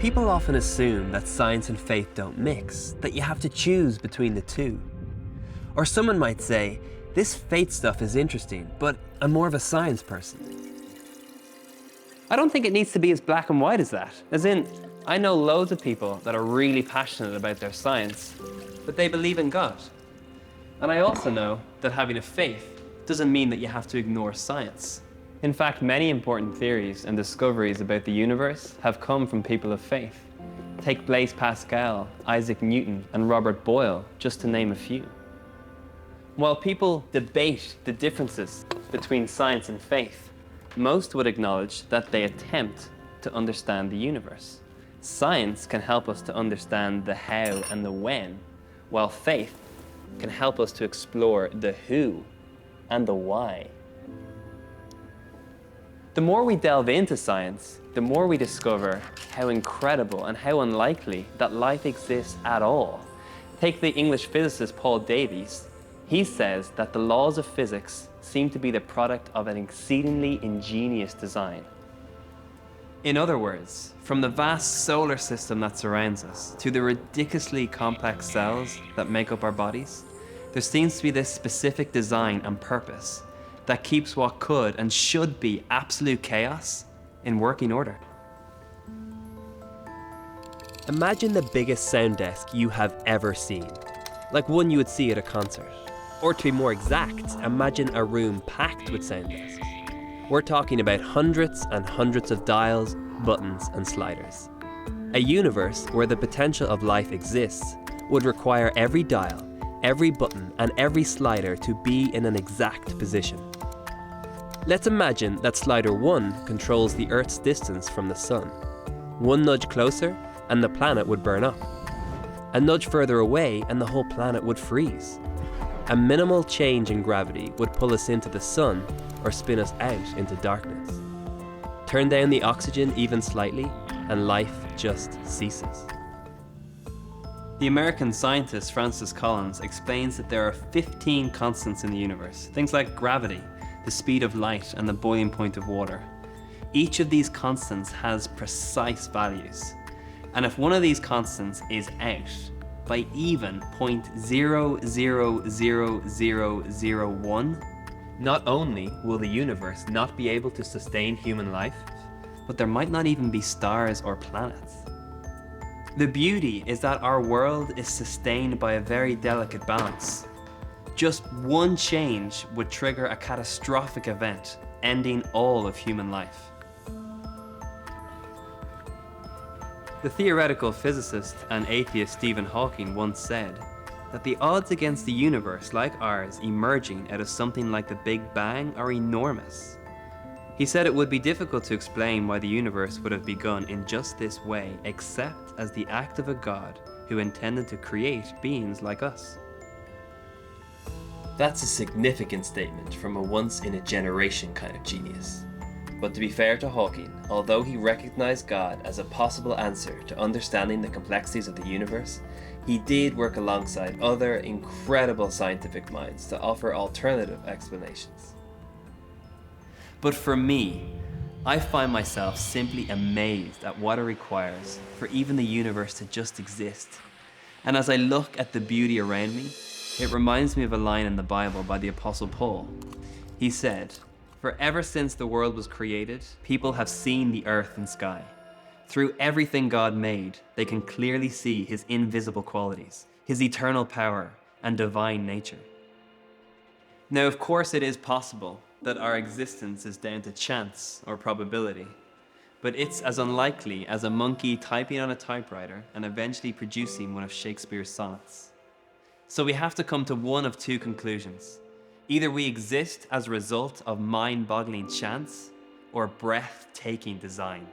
People often assume that science and faith don't mix, that you have to choose between the two. Or someone might say, this faith stuff is interesting, but I'm more of a science person. I don't think it needs to be as black and white as that. As in, I know loads of people that are really passionate about their science, but they believe in God. And I also know that having a faith doesn't mean that you have to ignore science. In fact, many important theories and discoveries about the universe have come from people of faith. Take Blaise Pascal, Isaac Newton, and Robert Boyle, just to name a few. While people debate the differences between science and faith, most would acknowledge that they attempt to understand the universe. Science can help us to understand the how and the when, while faith can help us to explore the who and the why. The more we delve into science, the more we discover how incredible and how unlikely that life exists at all. Take the English physicist Paul Davies. He says that the laws of physics seem to be the product of an exceedingly ingenious design. In other words, from the vast solar system that surrounds us to the ridiculously complex cells that make up our bodies, there seems to be this specific design and purpose that keeps what could and should be absolute chaos in working order. Imagine the biggest sound desk you have ever seen, like one you would see at a concert. Or to be more exact, imagine a room packed with sound desks. We're talking about hundreds and hundreds of dials, buttons, and sliders. A universe where the potential of life exists would require every dial, every button, and every slider to be in an exact position. Let's imagine that slider 1 controls the Earth's distance from the Sun. One nudge closer, and the planet would burn up. A nudge further away, and the whole planet would freeze. A minimal change in gravity would pull us into the Sun or spin us out into darkness. Turn down the oxygen even slightly, and life just ceases. The American scientist Francis Collins explains that there are 15 constants in the universe, things like gravity, the speed of light, and the boiling point of water. Each of these constants has precise values, and if one of these constants is out by even 0.000001, not only will the universe not be able to sustain human life, but there might not even be stars or planets. The beauty is that our world is sustained by a very delicate balance. Just one change would trigger a catastrophic event, ending all of human life. The theoretical physicist and atheist Stephen Hawking once said that the odds against the universe like ours emerging out of something like the Big Bang are enormous. He said it would be difficult to explain why the universe would have begun in just this way, except as the act of a God who intended to create beings like us. That's a significant statement from a once-in-a-generation kind of genius. But to be fair to Hawking, although he recognized God as a possible answer to understanding the complexities of the universe, he did work alongside other incredible scientific minds to offer alternative explanations. But for me, I find myself simply amazed at what it requires for even the universe to just exist. And as I look at the beauty around me, it reminds me of a line in the Bible by the Apostle Paul. He said, "For ever since the world was created, people have seen the earth and sky. Through everything God made, they can clearly see his invisible qualities, his eternal power, and divine nature." Now, of course, it is possible that our existence is down to chance or probability, but it's as unlikely as a monkey typing on a typewriter and eventually producing one of Shakespeare's sonnets. So we have to come to one of two conclusions. Either we exist as a result of mind-boggling chance or breathtaking design.